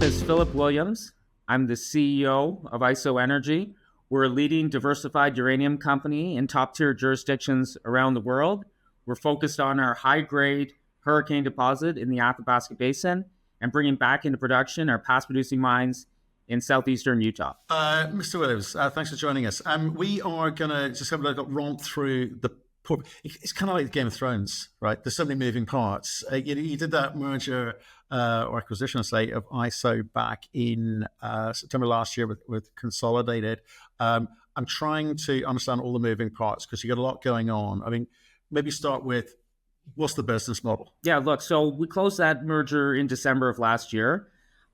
Is Philip Williams. I'm the CEO of IsoEnergy. We're a leading diversified uranium company in top tier jurisdictions around the world. We're focused on our high grade hurricane deposit in the Athabasca Basin and bringing back into production our past producing mines in southeastern Utah. Mr. Williams, thanks for joining us. We are going to just have a little romp through the. It's kind of like Game of Thrones, right? There's so many moving parts. You did that merger or acquisition, say, of ISO back in September last year with Consolidated. I'm trying to understand all the moving parts because you got a lot going on. I mean, maybe start with what's the business model? Yeah, look, so we closed that merger in December of last year.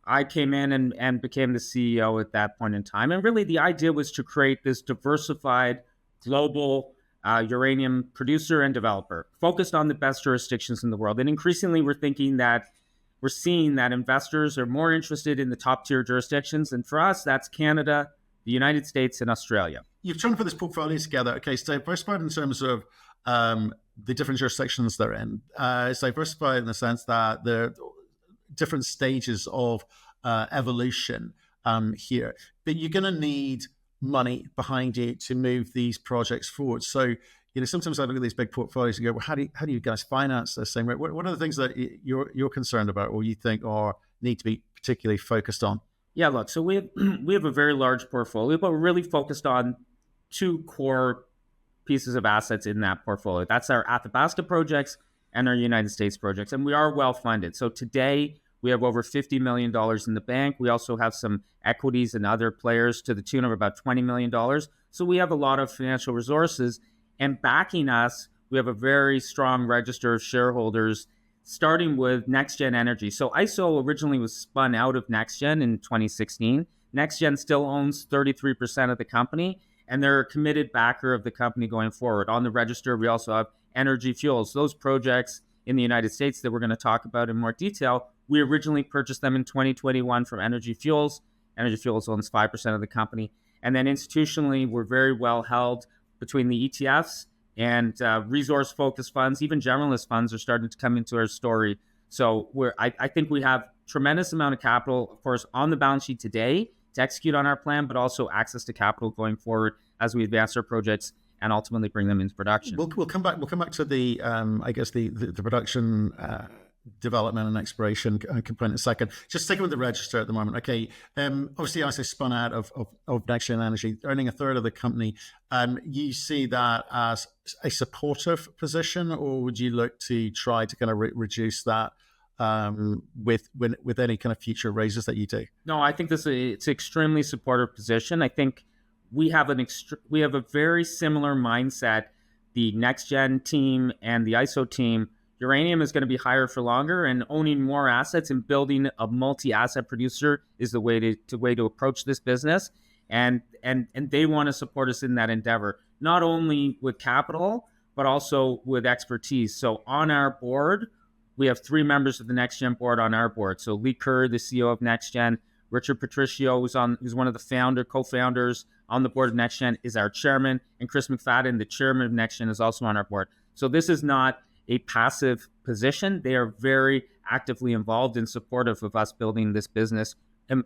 I came in and became the CEO at that point in time. And really, the idea was to create this diversified global uranium producer and developer focused on the best jurisdictions in the world. And increasingly, we're seeing that investors are more interested in the top tier jurisdictions. And for us, that's Canada, the United States, and Australia. You've trying to put this portfolio together. Okay, so diversified in terms of the different jurisdictions they're in. It's diversified in the sense that they're different stages of evolution here. But you're going to need money behind you to move these projects forward. So, sometimes I look at these big portfolios and go, well, how do you guys finance this thing? What are the things that you're concerned about or you think need to be particularly focused on? Yeah, look, so we have a very large portfolio, but we're really focused on two core pieces of assets in that portfolio. That's our Athabasca projects and our United States projects. And we are well funded. So today we have over $50 million in the bank. We also have some equities and other players to the tune of about $20 million. So we have a lot of financial resources. And backing us, we have a very strong register of shareholders, starting with NextGen Energy. So ISO originally was spun out of NextGen in 2016. NextGen still owns 33% of the company, and they're a committed backer of the company going forward. On the register, we also have Energy Fuels. Those projects in the United States that we're going to talk about in more detail, we originally purchased them in 2021 from Energy Fuels. Energy Fuels owns 5% of the company. And then institutionally, we're very well held between the ETFs and resource-focused funds. Even generalist funds are starting to come into our story. So I think we have tremendous amount of capital, of course, on the balance sheet today to execute on our plan, but also access to capital going forward as we advance our projects and ultimately bring them into production. We'll come back to the the production development and exploration component in a second. Just sticking with the register at the moment. Okay, obviously ISO spun out of NextGen Energy, earning a third of the company. You see that as a supportive position, or would you look to try to kind of reduce that with any kind of future raises that you do? No, I think it's an extremely supportive position. I think we have a very similar mindset. The NextGen team and the ISO team. Uranium is going to be higher for longer, and owning more assets and building a multi-asset producer is the way to approach this business. And they want to support us in that endeavor, not only with capital but also with expertise. So on our board, we have 3 members of the NextGen board on our board. So Lee Kerr, the CEO of NextGen, Richard Patricio, who's one of the co-founders on the board of NextGen, is our chairman, and Chris McFadden, the chairman of NextGen, is also on our board. So this is not a passive position. They are very actively involved and supportive of us building this business and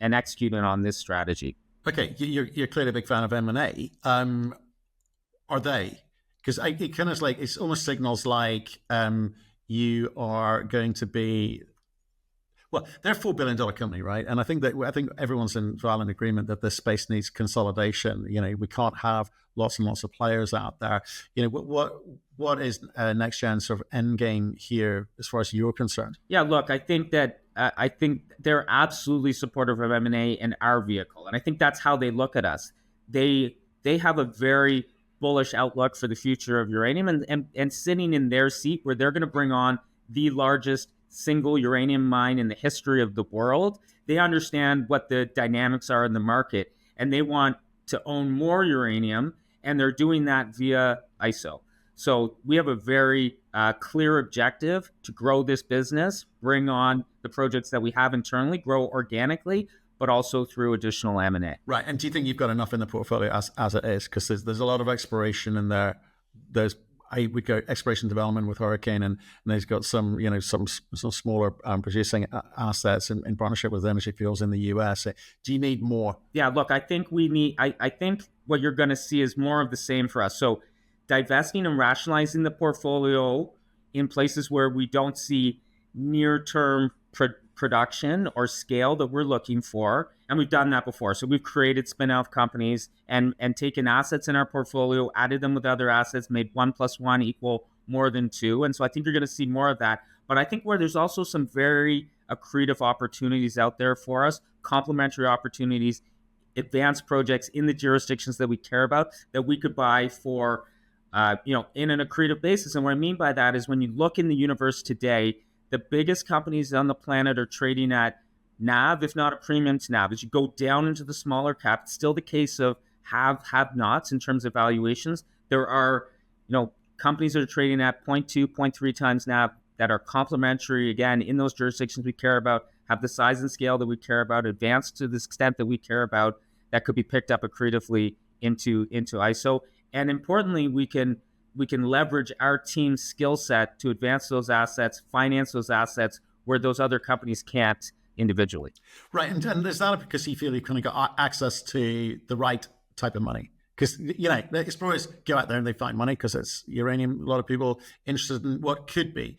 executing on this strategy. Okay, you're clearly a big fan of M&A. Are they? Because it kind of like it almost signals like you are going to be. Well, they're a $4 billion company, right? And I think everyone's in violent agreement that this space needs consolidation. We can't have lots and lots of players out there. What is NextGen's sort of end game here as far as you're concerned? Yeah, look, I think they're absolutely supportive of M&A in our vehicle, and I think that's how they look at us. They have a very bullish outlook for the future of uranium, and sitting in their seat where they're going to bring on the largest single uranium mine in the history of the world. They understand what the dynamics are in the market, and they want to own more uranium, and they're doing that via ISO. So we have a very clear objective to grow this business, bring on the projects that we have internally, grow organically, but also through additional M&A. Right. And do you think you've got enough in the portfolio as it is? Because there's a lot of exploration in there. There's I would go exploration development with Hurricane, and they've got some, some smaller producing assets in partnership with Energy Fuels in the US. Do you need more? Yeah, look, I think we need, I think what you're going to see is more of the same for us. So divesting and rationalizing the portfolio in places where we don't see near-term production or scale that we're looking for. And we've done that before. So we've created spin-off companies and taken assets in our portfolio, added them with other assets, made 1 + 1 equal more than 2. And so I think you're going to see more of that. But I think where there's also some very accretive opportunities out there for us, complementary opportunities, advanced projects in the jurisdictions that we care about that we could buy for, in an accretive basis. And what I mean by that is when you look in the universe today, the biggest companies on the planet are trading at NAV, if not a premium to NAV. As you go down into the smaller cap, it's still the case of have-nots in terms of valuations. There are, companies that are trading at 0.2, 0.3 times NAV that are complementary, again, in those jurisdictions we care about, have the size and scale that we care about, advanced to the extent that we care about, that could be picked up accretively into ISO. And importantly, we can leverage our team's skill set to advance those assets, finance those assets where those other companies can't individually. Right. And is that because you feel you've kind of got access to the right type of money? Because, the explorers go out there and they find money because it's uranium. A lot of people interested in what could be.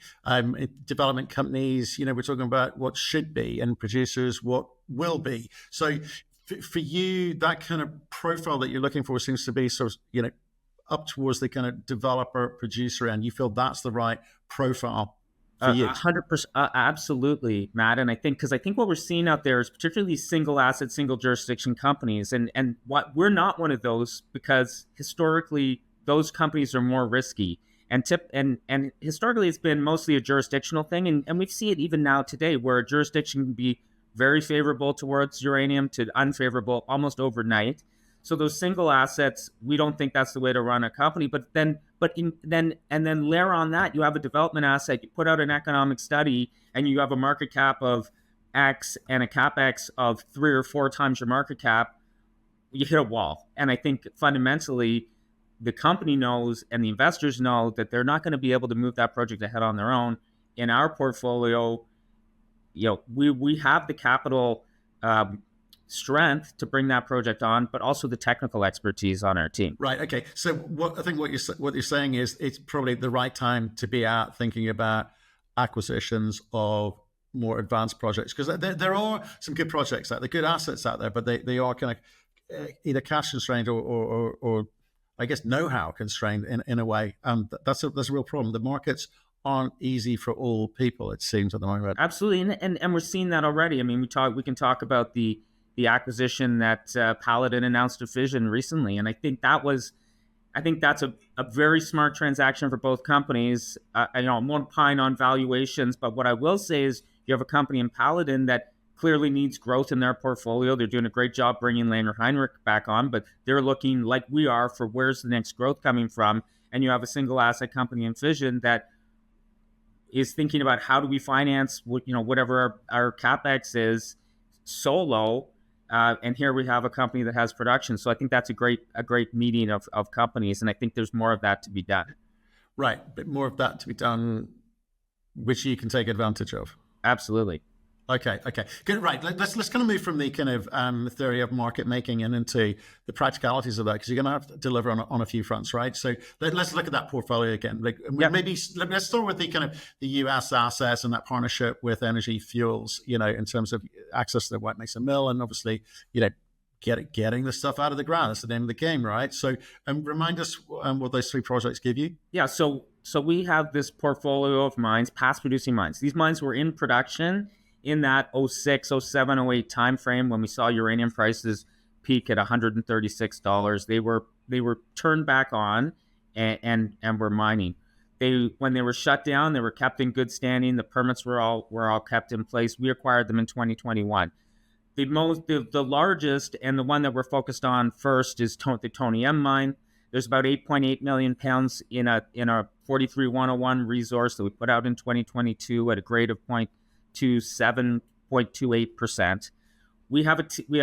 Development companies, we're talking about what should be, and producers, what will be. So for you, that kind of profile that you're looking for seems to be sort of, up towards the kind of developer producer end. You feel that's the right profile for you? 100%, absolutely, Matt. And I think what we're seeing out there is particularly single asset, single jurisdiction companies, and what we're not one of those, because historically those companies are more risky. And historically it's been mostly a jurisdictional thing, and we see it even now today, where a jurisdiction can be very favorable towards uranium to unfavorable almost overnight. So those single assets, we don't think that's the way to run a company. But then layer on that, you have a development asset, you put out an economic study, and you have a market cap of X and a capex of 3 or 4 times your market cap. You hit a wall. And I think fundamentally, the company knows and the investors know that they're not going to be able to move that project ahead on their own. In our portfolio, we have the capital strength to bring that project on, but also the technical expertise on our team. Right. Okay. So what you're saying is it's probably the right time to be out thinking about acquisitions of more advanced projects, because there are some good projects out there, good assets out there, but they are kind of either cash constrained or I guess know-how constrained in a way. That's a real problem. The markets aren't easy for all people, it seems, at the moment. Absolutely, and we're seeing that already. I mean, we can talk about the acquisition that Paladin announced of Fission recently, and I think that's a very smart transaction for both companies. I won't pine on valuations, but what I will say is you have a company in Paladin that clearly needs growth in their portfolio. They're doing a great job bringing Langer Heinrich back on, but they're looking like we are for where's the next growth coming from. And you have a single asset company in Fission that is thinking about how do we finance whatever our capex is solo. And here we have a company that has production. So I think that's a great meeting of companies. And I think there's more of that to be done. Right. But more of that to be done, which you can take advantage of. Absolutely. Okay. Good. Right. Let's kind of move from the kind of theory of market making and into the practicalities of that, because you're going to have to deliver on a few fronts, right? So let's look at that portfolio again. Maybe let's start with the kind of the US assets and that partnership with Energy Fuels, in terms of access to the White Mesa Mill, and obviously, getting the stuff out of the ground. That's the name of the game, right? So remind us what those 3 projects give you. Yeah. So we have this portfolio of mines, past producing mines. These mines were in production in that 06, 07, 08 timeframe when we saw uranium prices peak at $136. They were turned back on and were mining. When they were shut down, they were kept in good standing. The permits were all kept in place. We acquired them in 2021. The largest and the one that we're focused on first is the Tony M mine. There's about 8.8 million pounds in a 43101 resource that we put out in 2022 at a grade of 0.27.28%. We have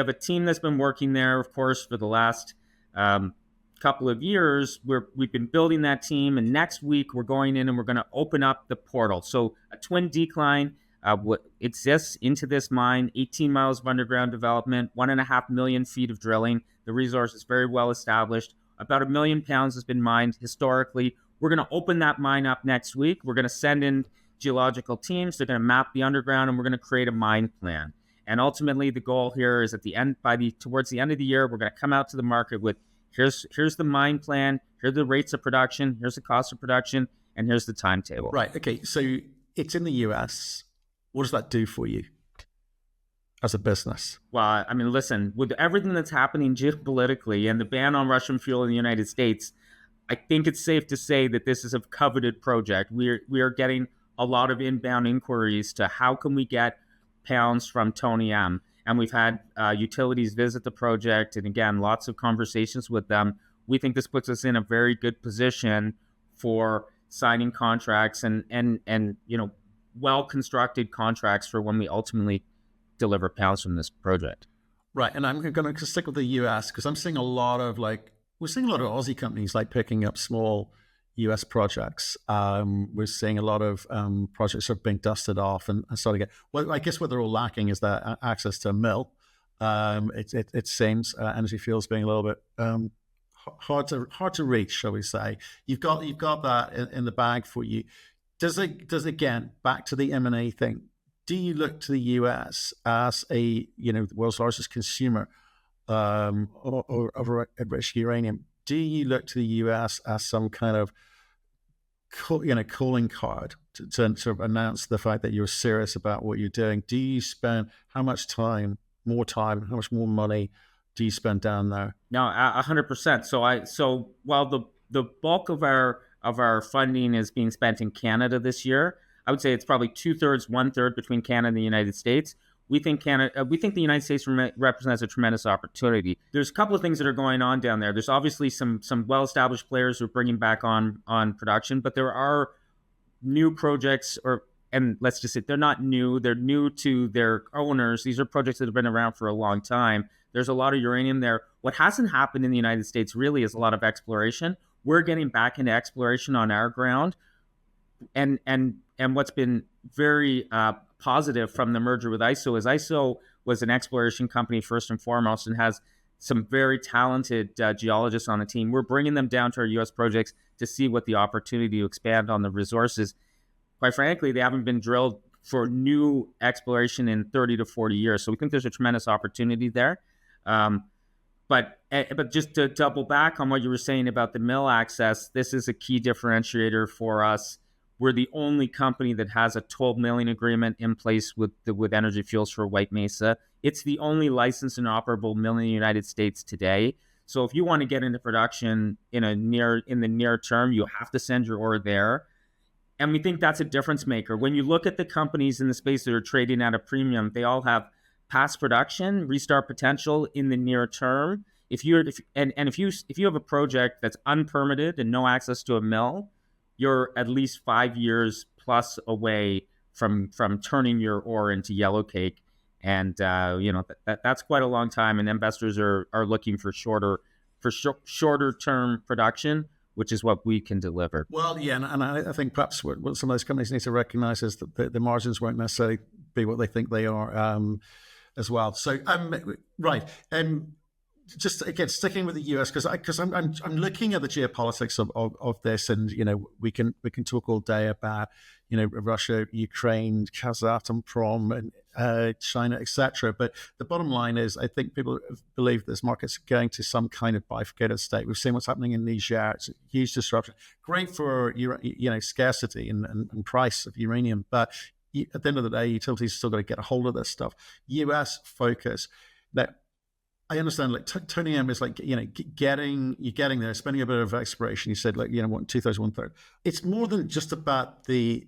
a team that's been working there, of course, for the last couple of years, we've been building that team, and next week we're going in and we're going to open up the portal. So a twin decline what exists into this mine, 18 miles of underground development, 1.5 million feet of drilling. The resource is very well established. About 1 million pounds has been mined historically. We're going to open that mine up next week. We're going to send in geological teams. They're going to map the underground, and we're going to create a mine plan. And ultimately, the goal here is at the end, towards the end of the year, we're going to come out to the market with here's the mine plan, here are the rates of production, here's the cost of production, and here's the timetable. Right. Okay. So it's in the US. What does that do for you as a business? Well, I mean, listen, with everything that's happening geopolitically and the ban on Russian fuel in the United States, I think it's safe to say that this is a coveted project. We are getting a lot of inbound inquiries to how can we get pounds from Tony M. And we've had utilities visit the project, and again, lots of conversations with them. We think this puts us in a very good position for signing contracts and well-constructed contracts for when we ultimately deliver pounds from this project. Right, and I'm going to stick with the US because I'm seeing a lot of we're seeing a lot of Aussie companies picking up small US projects. We're seeing a lot of projects sort of being dusted off and starting to get. Well, I guess what they're all lacking is that access to a mill. It seems Energy Fuels being a little bit hard to reach, shall we say? You've got that in the bag for you. Does again back to the M&A thing? Do you look to the US as the world's largest consumer of enriched uranium? Do you look to the US as some kind of calling card to sort of announce the fact that you're serious about what you're doing? Do you spend how much more time, how much more money do you spend down there? No, 100%. So while the bulk of our funding is being spent in Canada this year, I would say it's probably 2/3, 1/3 between Canada and the United States. We think the United States represents a tremendous opportunity. There's a couple of things that are going on down there. There's obviously some well-established players who are bringing back on production, but there are new projects, and let's just say they're not new. They're new to their owners. These are projects that have been around for a long time. There's a lot of uranium there. What hasn't happened in the United States really is a lot of exploration. We're getting back into exploration on our ground, and what's been very positive from the merger with ISO was an exploration company first and foremost and has some very talented geologists on the team. We're bringing them down to our U.S. projects to see what the opportunity to expand on the resources. Quite frankly, they haven't been drilled for new exploration in 30 to 40 years. So we think there's a tremendous opportunity there. But just to double back on what you were saying about the mill access, this is a key differentiator for us. We're the only company that has a 12 million agreement in place with Energy Fuels for White Mesa. It's the only licensed and operable mill in the United States today. So if you want to get into production in the near term, you have to send your ore there. And we think that's a difference maker. When you look at the companies in the space that are trading at a premium, they all have past production, restart potential in the near term. If you have a project that's unpermitted and no access to a mill, you're at least 5 years plus away from turning your ore into yellow cake, and that's quite a long time. And investors are looking for shorter term production, which is what we can deliver. Well, yeah, and I think perhaps what some of those companies need to recognize is that the margins won't necessarily be what they think they are as well. So, right. Just again sticking with the US because I'm looking at the geopolitics of this, and we can talk all day about Russia, Ukraine, Kazatomprom, and China, etc. But the bottom line is, I think people believe this market's going to some kind of bifurcated state. We've seen what's happening in Niger; it's a huge disruption. Great for scarcity and price of uranium, but at the end of the day, utilities still got to get a hold of this stuff. US focus that. I understand, Tony M is getting there, spending a bit of exploration. You said 2/3, 1/3. It's more than just about the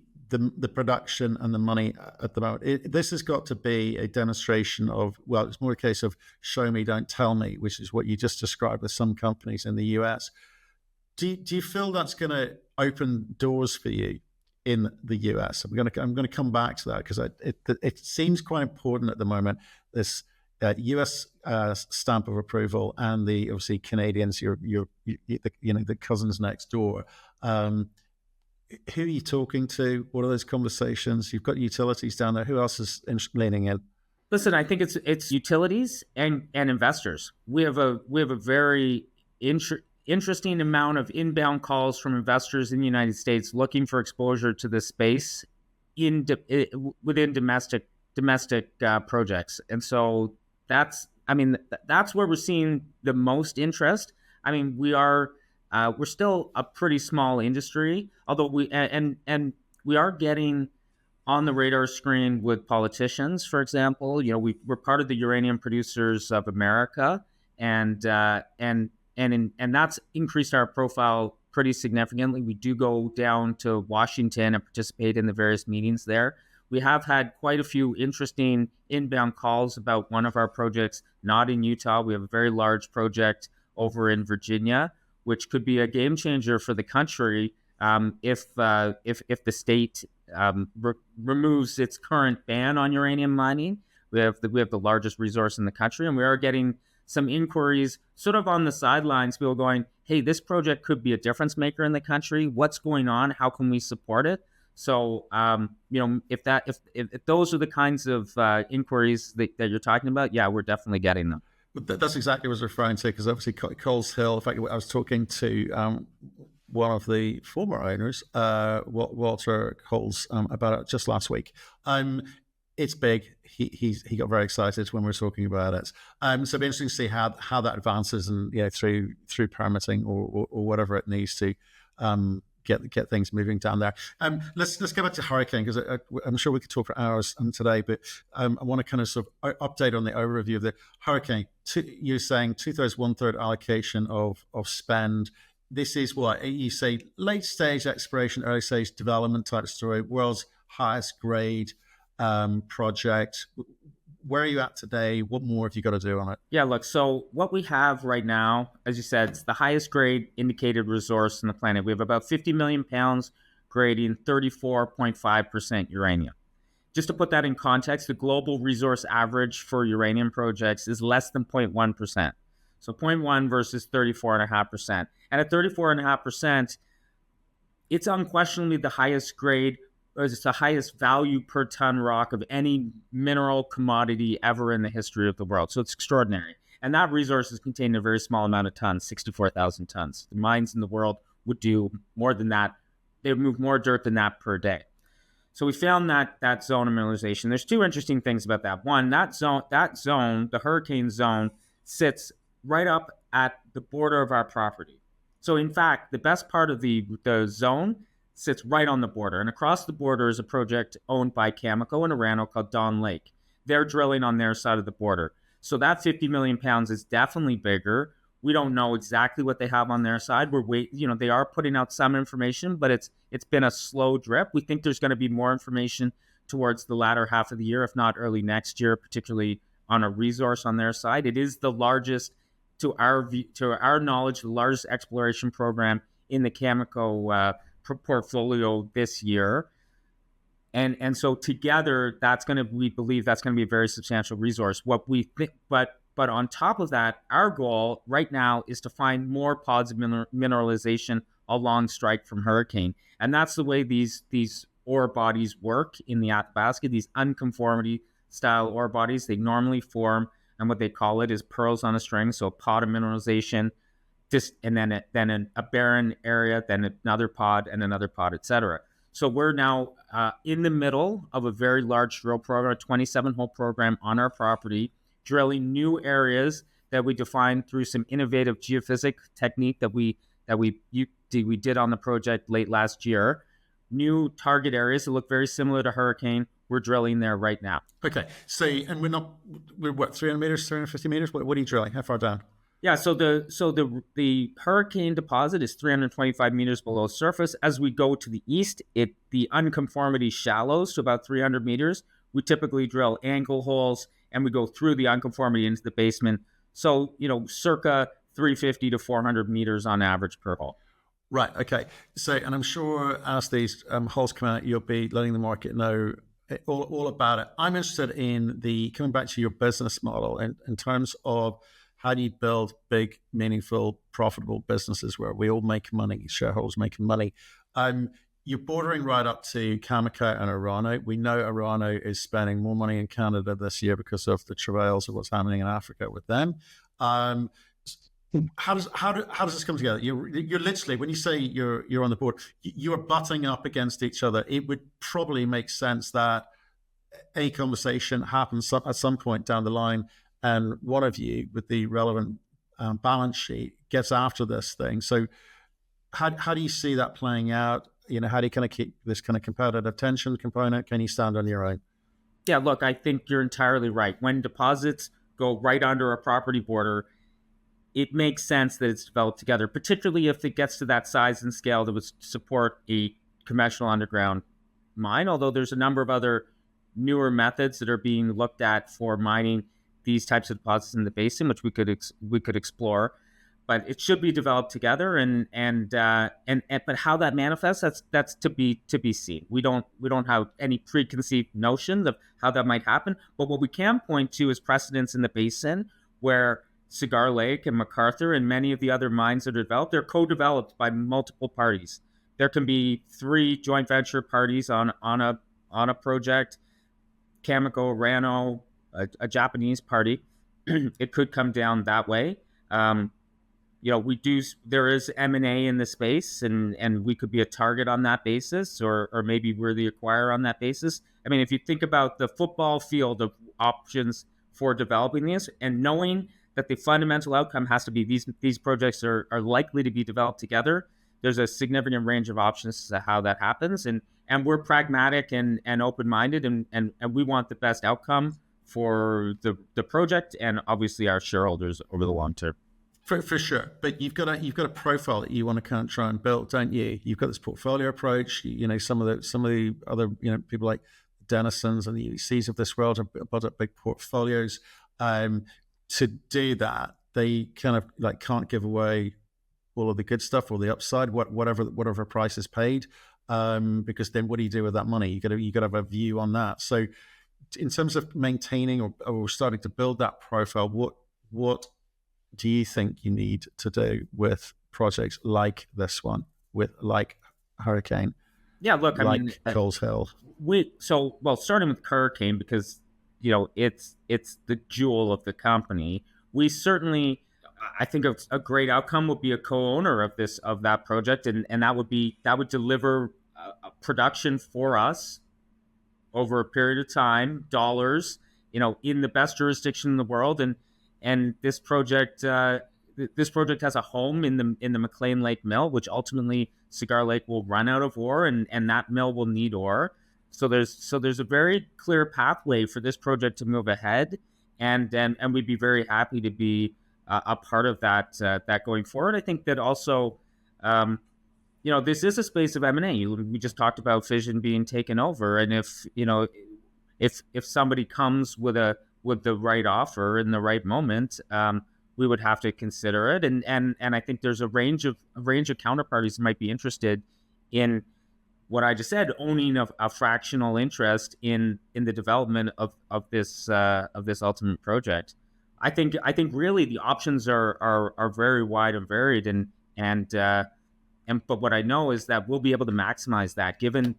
production and the money at the moment. This has got to be a demonstration of, well, it's more a case of show me, don't tell me, which is what you just described with some companies in the US. Do you feel that's going to open doors for you in the US? I'm going to come back to that because it seems quite important at the moment. This US stamp of approval and the obviously Canadians, the cousins next door. Who are you talking to? What are those conversations? You've got utilities down there. Who else is leaning in? Listen, I think it's utilities and investors. We have a very interesting amount of inbound calls from investors in the United States looking for exposure to this space within domestic projects, and so that's where we're seeing the most interest. I mean, we're still a pretty small industry, although and we are getting on the radar screen with politicians, for example. We're part of the Uranium Producers of America, and that's increased our profile pretty significantly. We do go down to Washington and participate in the various meetings there. We have had quite a few interesting inbound calls about one of our projects, not in Utah. We have a very large project over in Virginia, which could be a game changer for the country if the state removes its current ban on uranium mining. We have the largest resource in the country, and we are getting some inquiries sort of on the sidelines. People going, "Hey, this project could be a difference maker in the country. What's going on? How can we support it?" So, if those are the kinds of inquiries that you're talking about, yeah, we're definitely getting them. That's exactly what I was referring to, because obviously Coles Hill. In fact, I was talking to one of the former owners, Walter Coles, about it just last week. It's big. He got very excited when we were talking about it. So it'll be interesting to see how that advances, and through permitting or whatever it needs to get things moving down there. Let's go back to hurricane, because I'm sure we could talk for hours today, but I want to kind of sort of update on the overview of the hurricane. You're saying 2/3, 1/3 allocation of spend. This is what you say, late stage exploration, early stage development type story, world's highest grade project. Where are you at today? What more have you got to do on it? Yeah, look, so what we have right now, as you said, it's the highest grade indicated resource on the planet. We have about 50 million pounds grading 34.5% uranium. Just to put that in context, the global resource average for uranium projects is less than 0.1%. So 0.1 versus 34.5%. And at 34.5%, it's unquestionably the highest grade, or it's the highest value per ton rock of any mineral commodity ever in the history of the world. So it's extraordinary. And that resource is contained in a very small amount of tons, 64,000 tons. The mines in the world would do more than that. They would move more dirt than that per day. So we found that zone of mineralization. There's two interesting things about that. One, that zone, the hurricane zone, sits right up at the border of our property. So in fact, the best part of the zone sits right on the border. And across the border is a project owned by Cameco and Orano called Dawn Lake. They're drilling on their side of the border. So that 50 million pounds is definitely bigger. We don't know exactly what they have on their side. They are putting out some information, but it's been a slow drip. We think there's going to be more information towards the latter half of the year, if not early next year, particularly on a resource on their side. It is the largest, to our knowledge, the largest exploration program in the Cameco portfolio this year. And so together, we believe that's going to be a very substantial resource. What we think, but on top of that, our goal right now is to find more pods of mineralization along strike from hurricane. And that's the way these ore bodies work in the Athabasca, these unconformity style ore bodies. They normally form, and what they call it is pearls on a string. So a pod of mineralization, and then a barren area, then another pod and another pod, etc. So we're now in the middle of a very large drill program, a 27-hole program on our property, drilling new areas that we defined through some innovative geophysics technique that we did on the project late last year. New target areas that look very similar to hurricane. We're drilling there right now. Okay. So, and we're what, 300 meters, 350 meters? What are you drilling? How far down? Yeah, so the hurricane deposit is 325 meters below surface. As we go to the east, the unconformity shallows to about 300 meters. We typically drill angle holes, and we go through the unconformity into the basement. So, circa 350 to 400 meters on average per hole. Right. Okay. So, and I'm sure as these holes come out, you'll be letting the market know all about it. I'm interested in the coming back to your business model in terms of how do you build big, meaningful, profitable businesses where we all make money, shareholders making money. You're bordering right up to Cameco and Orano. We know Orano is spending more money in Canada this year because of the travails of what's happening in Africa with them. Um, how does this come together? You're literally, when you say you're on the board, you're butting up against each other. It would probably make sense that a conversation happens at some point down the line, and one of you with the relevant balance sheet gets after this thing. So how do you see that playing out? How do you kind of keep this kind of competitive tension component? Can you stand on your own? Yeah, look, I think you're entirely right. When deposits go right under a property border, it makes sense that it's developed together, particularly if it gets to that size and scale that would support a conventional underground mine. Although there's a number of other newer methods that are being looked at for mining these types of deposits in the basin, which we could explore. But it should be developed together, and but how that manifests, that's to be seen. We don't have any preconceived notions of how that might happen. But what we can point to is precedents in the basin where Cigar Lake and MacArthur and many of the other mines that are developed, they're co-developed by multiple parties. There can be 3 joint venture parties on a project. Cameco, Rano, a Japanese party. It could come down that way. We do. There is M&A in the space, and we could be a target on that basis, or maybe we're the acquirer on that basis. I mean, if you think about the football field of options for developing these, and knowing that the fundamental outcome has to be these projects are likely to be developed together, there's a significant range of options as to how that happens, and we're pragmatic and open-minded, and we want the best outcome for the project and obviously our shareholders over the long term. For sure, but you've got a profile that you want to kind of try and build, don't you? You've got this portfolio approach. Some of the other people like Denisons and the UECs of this world have built up big portfolios. To do that, they kind of like can't give away all of the good stuff or the upside, whatever price is paid, because then what do you do with that money? You got to have a view on that. So, in terms of maintaining or starting to build that profile, what do you think you need to do with projects like this one, like Hurricane? Yeah, look, like Coles Hill. Starting with Hurricane, because it's the jewel of the company. We certainly, I think a great outcome would be a co-owner of that project, and that would deliver production for us over a period of time, dollars, in the best jurisdiction in the world, and this project has a home in the McLean Lake mill, which ultimately Cigar Lake will run out of ore, and that mill will need ore. So there's a very clear pathway for this project to move ahead, and we'd be very happy to be a part of that going forward. I think that also, this is a space of M&A. We just talked about Fission being taken over, and if somebody comes with the right offer in the right moment, we would have to consider it. And I think there's a range of counterparties that might be interested in what I just said, owning a fractional interest in the development of this ultimate project. I think really the options are very wide and varied, but what I know is that we'll be able to maximize that given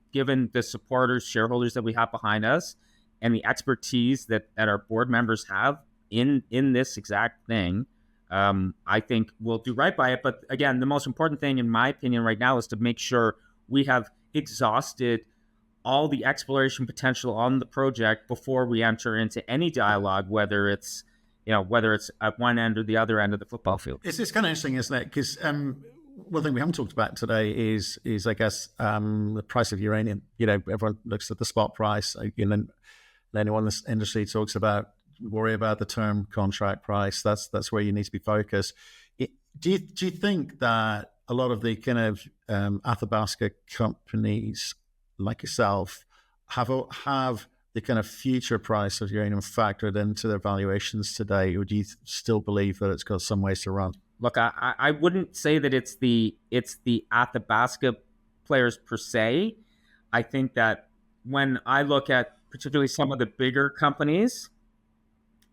the supporters, shareholders that we have behind us, and the expertise that our board members have in this exact thing. I think we'll do right by it. But again, the most important thing, in my opinion, right now is to make sure we have exhausted all the exploration potential on the project before we enter into any dialogue, whether it's at one end or the other end of the football field. It's kind of interesting, isn't it? Because one thing we haven't talked about today is I guess the price of uranium. Everyone looks at the spot price. Anyone in this industry worry about the term contract price. That's where you need to be focused. Do you think that a lot of the kind of Athabasca companies like yourself have the kind of future price of uranium factored into their valuations today, or do you still believe that it's got some ways to run? Look, I wouldn't say that it's the Athabasca players per se. I think that when I look at particularly some of the bigger companies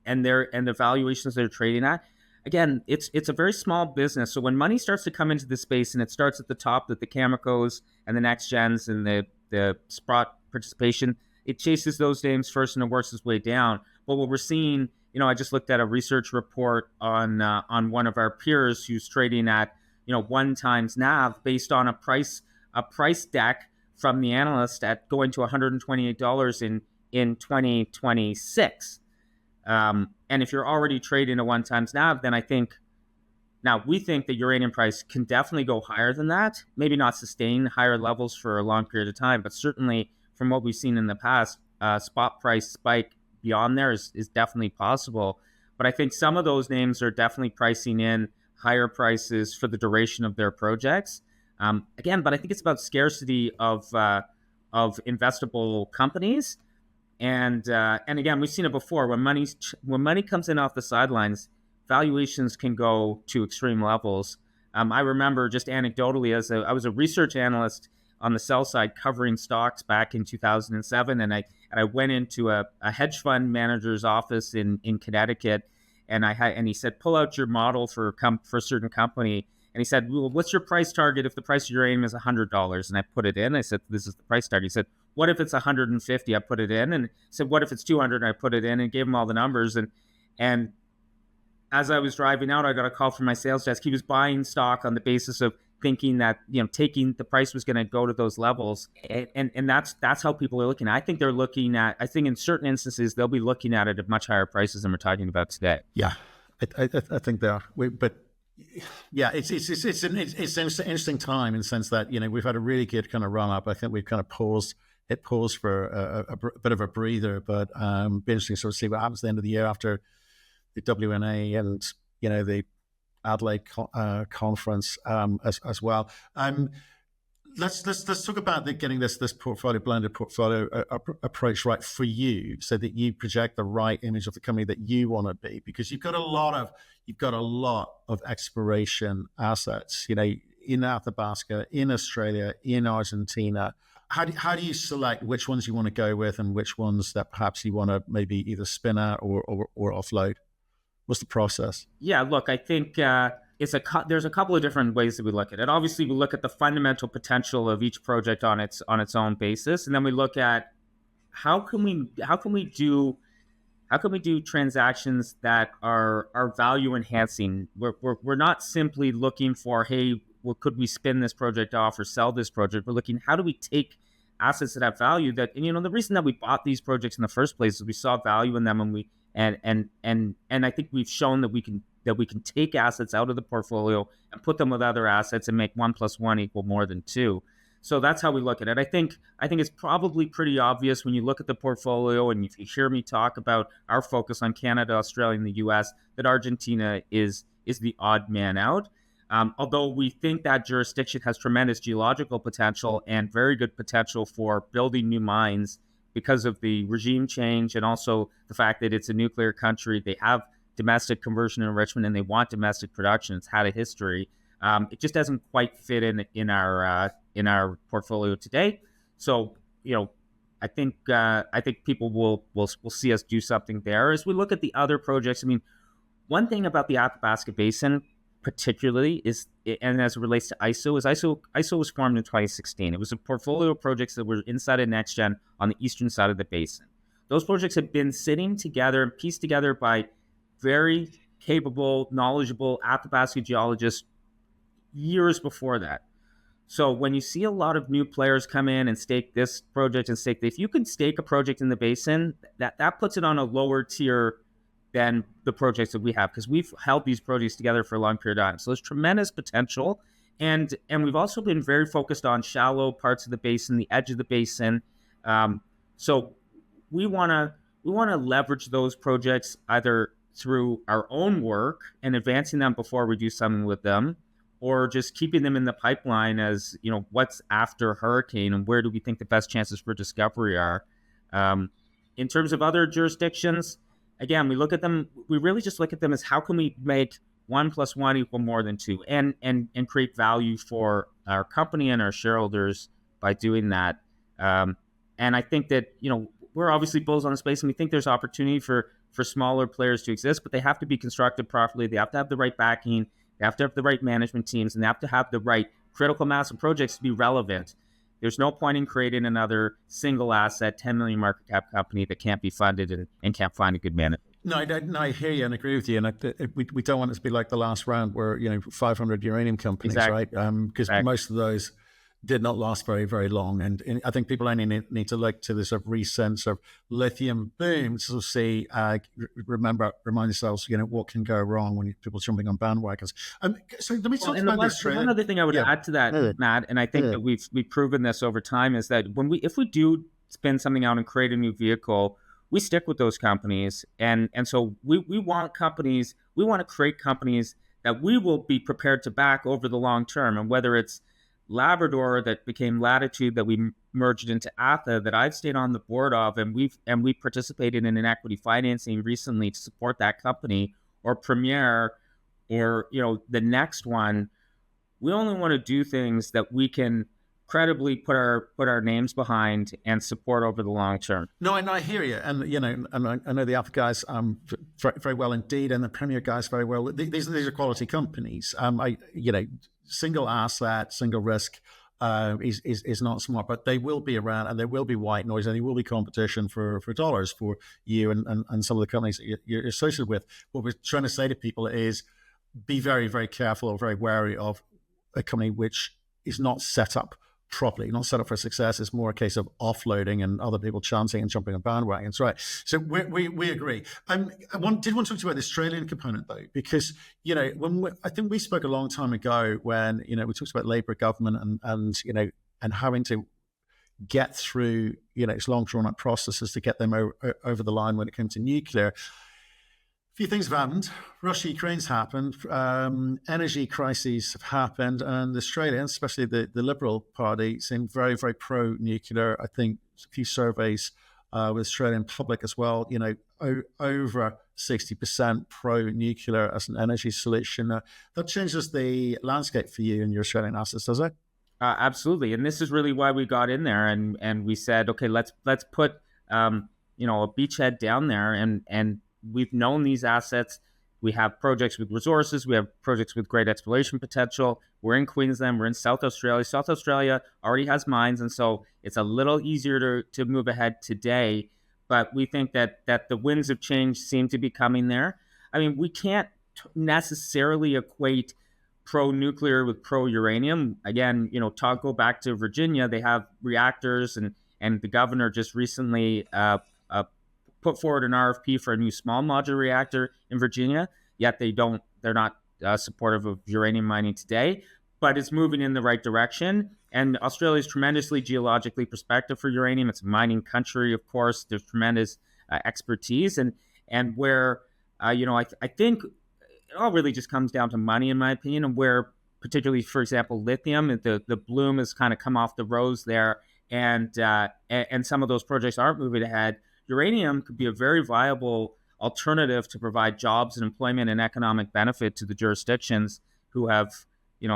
and the valuations they're trading at, again, it's a very small business. So when money starts to come into the space and it starts at the top, that the Camecos and the Next Gens and the Sprott participation, it chases those names first and it works its way down. But what we're seeing, I just looked at a research report on one of our peers who's trading at 1 times NAV based on a price deck from the analyst at going to $128 in 2026. And if you're already trading a 1 times NAV, then I think now we think the uranium price can definitely go higher than that. Maybe not sustain higher levels for a long period of time, but certainly from what we've seen in the past, spot price spike beyond there is definitely possible. But I think some of those names are definitely pricing in higher prices for the duration of their projects. Again, but I think it's about scarcity of investable companies. And again, we've seen it before. When money comes in off the sidelines, valuations can go to extreme levels. I remember just anecdotally, I was a research analyst on the sell side covering stocks back in 2007, and I went into a hedge fund manager's office in Connecticut, and he said, pull out your model for a certain company. And he said, well, what's your price target if the price of uranium is $100? And I put it in. I said, this is the price target. He said, what if it's 150? I put it in. And he said, what if it's 200? And I put it in and gave him all the numbers. And as I was driving out, I got a call from my sales desk. He was buying stock on the basis of thinking that taking the price was going to go to those levels, and that's how people are looking. I think they're looking at. I think in certain instances they'll be looking at it at much higher prices than we're talking about today. Yeah, I think they are. But yeah, it's an interesting time in the sense that we've had a really good kind of run up. I think we've kind of paused for a bit of a breather, but be interesting to sort of see what happens at the end of the year after the WNA and the Adelaide conference as well. Let's talk about getting this blended portfolio approach right for you, so that you project the right image of the company that you want to be, because you've got a lot of exploration assets, in Athabasca, in Australia, in Argentina. How do you select which ones you want to go with and which ones that perhaps you want to maybe either spin out or offload? What's the process? Yeah, look, I think there's a couple of different ways that we look at it. Obviously, we look at the fundamental potential of each project on its own basis, and then we look at how can we do transactions that are value enhancing. We're not simply looking for, hey, well, could we spin this project off or sell this project? We're looking, how do we take assets that have value that, the reason that we bought these projects in the first place is we saw value in them, and I think we've shown that we can take assets out of the portfolio and put them with other assets and make 1 + 1 = more than 2. So that's how we look at it. I think it's probably pretty obvious when you look at the portfolio, and if you hear me talk about our focus on Canada, Australia, and the US, that Argentina is the odd man out. Although we think that jurisdiction has tremendous geological potential and very good potential for building new mines because of the regime change and also the fact that it's a nuclear country. They have domestic conversion and enrichment, and they want domestic production. It's had a history. It just doesn't quite fit in our portfolio today. So I think people will see us do something there. As we look at the other projects, one thing about the Athabasca Basin particularly is, and as it relates to ISO was formed in 2016. It was a portfolio of projects that were inside of NextGen on the eastern side of the basin. Those projects have been sitting together and pieced together by very capable, knowledgeable Athabasca geologists years before that. So when you see a lot of new players come in and stake this project and if you can stake a project in the basin, that puts it on a lower tier than the projects that we have, because we've held these projects together for a long period of time. So there's tremendous potential, and we've also been very focused on shallow parts of the basin, the edge of the basin. So we want to leverage those projects either through our own work and advancing them before we do something with them, or just keeping them in the pipeline as what's after hurricane and where do we think the best chances for discovery are. In terms of other jurisdictions, again, we really just look at them as how can we make 1 + 1 = more than 2, and create value for our company and our shareholders by doing that. And I think that, we're obviously bulls on the space, and we think there's opportunity for smaller players to exist, but they have to be constructed properly. They have to have the right backing. They have to have the right management teams, and they have to have the right critical mass of projects to be relevant. There's no point in creating another single asset, 10 million market cap company that can't be funded and can't find a good manager. No, I hear you and agree with you. And we don't want it to be like the last round where, 500 uranium companies, Exactly. right? Because most of those did not last very, very long. And I think people only need to look to the sort of recent sort of lithium boom to see, remind yourselves, what can go wrong when people jumping on bandwagons. So let me talk about this. One other thing I would add to that, Matt, and I think that we've proven this over time, is that if we do spin something out and create a new vehicle, we stick with those companies. And so we want companies, we want to create companies that we will be prepared to back over the long term. And whether it's Labrador that became Latitude that we merged into Atha that I've stayed on the board of, and we participated in an equity financing recently to support that company, or Premier, or the next one, we only want to do things that we can credibly put our names behind and support over the long term. No, and I hear you, and and I know the Alpha guys very, very well indeed, and the Premier guys very well. These are quality companies. Single asset, single risk is not smart, but they will be around, and there will be white noise, and there will be competition for dollars for you and some of the companies that you're associated with. What we're trying to say to people is be very, very careful or very wary of a company which is not set up properly, not set up for success. It's more a case of offloading and other people chancing and jumping on bandwagons, right? So we agree. I did want to talk to you about the Australian component though, because I think we spoke a long time ago when we talked about Labor government and having to get through its long drawn out processes to get them over the line when it came to nuclear. A few things have happened. Russia, Ukraine's happened. Energy crises have happened. And the Australians, especially the Liberal Party, seem very, very pro-nuclear. I think a few surveys with Australian public as well, over 60% pro-nuclear as an energy solution. That changes the landscape for you and your Australian assets, does it? Absolutely. And this is really why we got in there and we said, okay, let's put a beachhead down there, and we've known these assets. We have projects with resources. We have projects with great exploration potential. We're in Queensland. We're in South Australia. South Australia already has mines, and so it's a little easier to move ahead today. But we think that the winds of change seem to be coming there. I mean, we can't necessarily equate pro-nuclear with pro-uranium. Again, go back to Virginia. They have reactors, and the governor just recently put forward an RFP for a new small modular reactor in Virginia, yet they're not supportive of uranium mining today, but it's moving in the right direction. And Australia is tremendously geologically prospective for uranium. It's a mining country, of course. There's tremendous expertise, and where I think it all really just comes down to money, in my opinion, and where particularly, for example, lithium, the bloom has kind of come off the rose there, and some of those projects aren't moving ahead. Uranium could be a very viable alternative to provide jobs and employment and economic benefit to the jurisdictions who have,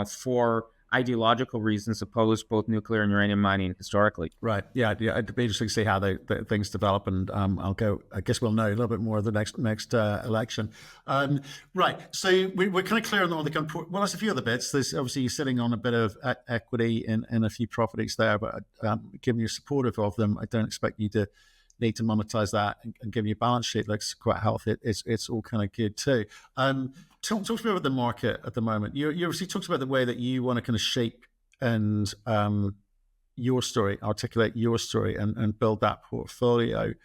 for ideological reasons, opposed both nuclear and uranium mining historically. Right. Yeah. It'd be interesting to see how the things develop, and I guess we'll know a little bit more of the next election. Right. So we're kind of clear on the kind of, well, there's a few other bits. There's obviously you're sitting on a bit of equity in a few properties there, but given you're supportive of them, I don't expect you to need to monetize that, and given your balance sheet looks quite healthy, it's all kind of good too. Talk to me about the market at the moment. You obviously talked about the way that you want to kind of shape and your story, articulate your story, and build that portfolio.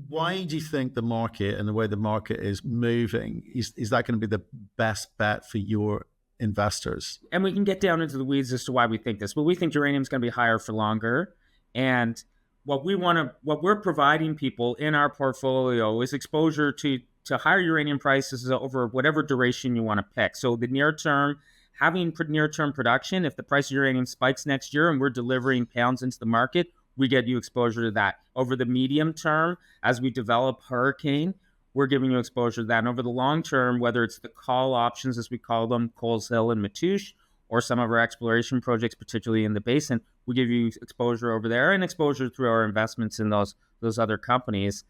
Why do you think the market and the way the market is moving is that going to be the best bet for your investors? And we can get down into the weeds as to why we think this, but we think uranium is going to be higher for longer, and what we're providing people in our portfolio is exposure to higher uranium prices over whatever duration you want to pick. So the near term, having near term production, if the price of uranium spikes next year and we're delivering pounds into the market, we get you exposure to that. Over the medium term, as we develop Hurricane, we're giving you exposure to that. And over the long term, whether it's the call options, as we call them, Coles Hill and Matoush, or some of our exploration projects, particularly in the basin, we give you exposure over there and exposure through our investments in those other companies.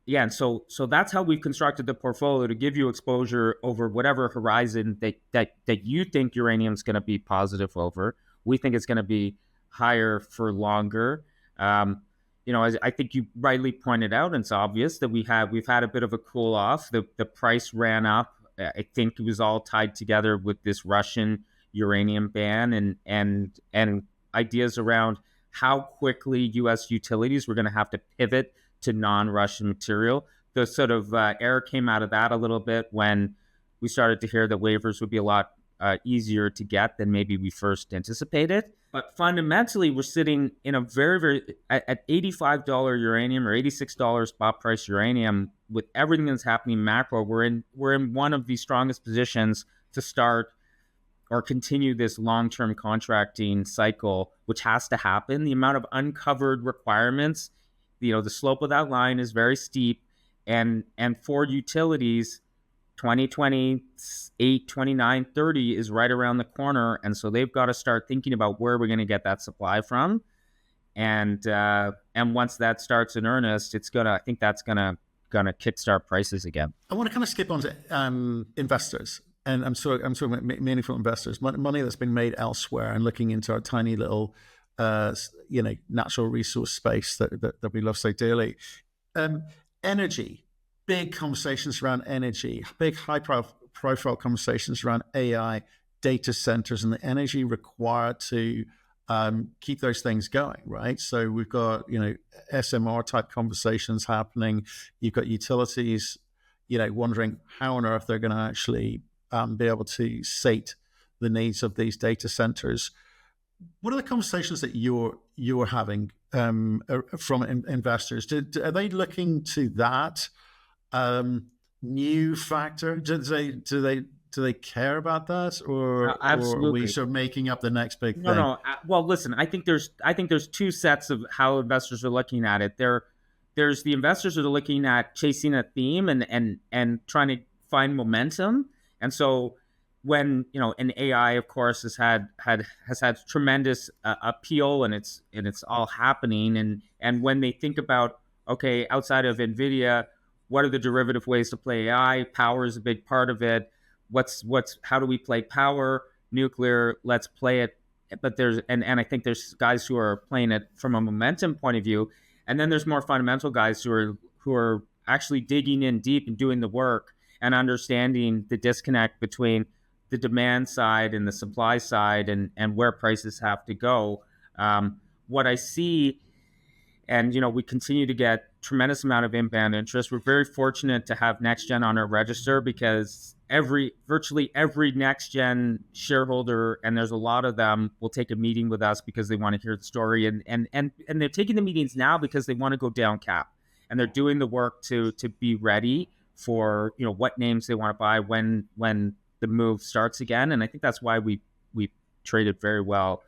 Yeah, and so that's how we've constructed the portfolio to give you exposure over whatever horizon that you think uranium's going to be positive over. We think it's going to be higher for longer. As I think you rightly pointed out, and it's obvious that we've had a bit of a cool off. The price ran up. I think it was all tied together with this Russian uranium ban and ideas around how quickly U.S. utilities were going to have to pivot to non-Russian material. The sort of air came out of that a little bit when we started to hear that waivers would be a lot easier to get than maybe we first anticipated. But fundamentally, we're sitting in a very, very at $85 uranium or $86 spot price uranium. With everything that's happening macro, we're in one of the strongest positions to start or continue this long-term contracting cycle, which has to happen. The amount of uncovered requirements, the slope of that line is very steep, and for utilities, 2028, 29, 30 is right around the corner, and so they've got to start thinking about where we're going to get that supply from, and once that starts in earnest, I think that's gonna kickstart prices again. I want to kind of skip on to investors. And I'm talking about meaningful investors, money that's been made elsewhere, and looking into our tiny little, natural resource space that we love so dearly. Energy, big conversations around energy, big high-profile conversations around AI, data centers, and the energy required to keep those things going, right? So we've got SMR type conversations happening. You've got utilities, wondering how on earth they're going to actually be able to sate the needs of these data centers. What are the conversations that you're having from investors? Are they looking to that new factor? Do they care about that, or Absolutely. are we sort of making up the next big thing? No. Well, listen, I think there's two sets of how investors are looking at it. There's the investors that are looking at chasing a theme and trying to find momentum. And so when an AI, of course, has had tremendous appeal, and it's all happening, and when they think about, okay, outside of NVIDIA, what are the derivative ways to play AI? Power is a big part of it. How do we play power? Nuclear, let's play it. But I think there's guys who are playing it from a momentum point of view, and then there's more fundamental guys who are actually digging in deep and doing the work and understanding the disconnect between the demand side and the supply side, and where prices have to go. What I see, and we continue to get tremendous amount of inbound interest. We're very fortunate to have NextGen on our register, because virtually every NextGen shareholder, and there's a lot of them, will take a meeting with us because they want to hear the story, and they're taking the meetings now because they want to go down cap, and they're doing the work to be ready for what names they want to buy when the move starts again. And I think that's why we traded very well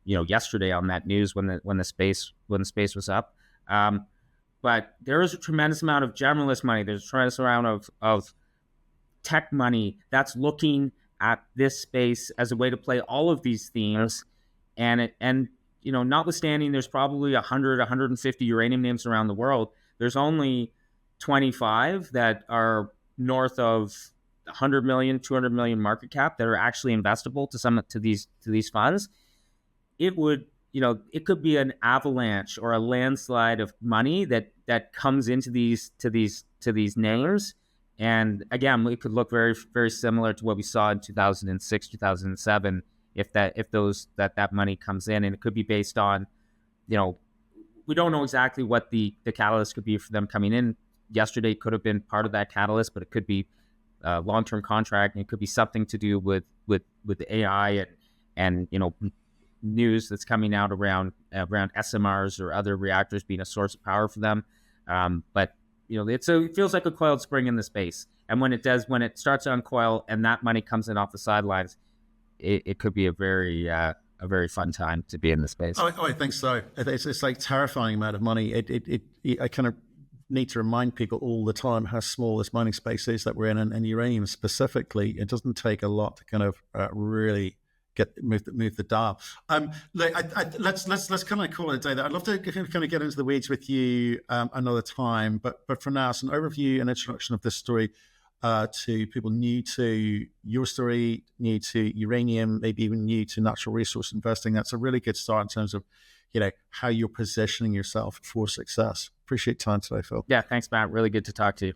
yesterday on that news when the space was up. But there is a tremendous amount of generalist money. There's a tremendous amount of tech money that's looking at this space as a way to play all of these themes. And notwithstanding, there's probably 100, 150 uranium names around the world. There's only 25 that are north of 100 million, 200 million market cap that are actually investable to these funds. It could be an avalanche or a landslide of money that comes into these names. And again, it could look very, very similar to what we saw in 2006, 2007, if that money comes in. And it could be based on, we don't know exactly what the catalyst could be for them coming in. Yesterday could have been part of that catalyst, but it could be long-term contract, and it could be something to do with the AI and news that's coming out around SMRs or other reactors being a source of power for them. But it feels like a coiled spring in the space, and when it starts to uncoil and that money comes in off the sidelines, it could be a very fun time to be in the space. Oh, I think so. It's like terrifying amount of money. I kind of need to remind people all the time how small this mining space is that we're in, and uranium specifically. It doesn't take a lot to kind of really move the dial. Let's kind of call it a day there. I'd love to kind of get into the weeds with you another time, but for now, it's an overview and introduction of this story to people new to your story, new to uranium, maybe even new to natural resource investing. That's a really good start in terms of, how you're positioning yourself for success. Appreciate your time today, Phil. Yeah, thanks, Matt. Really good to talk to you.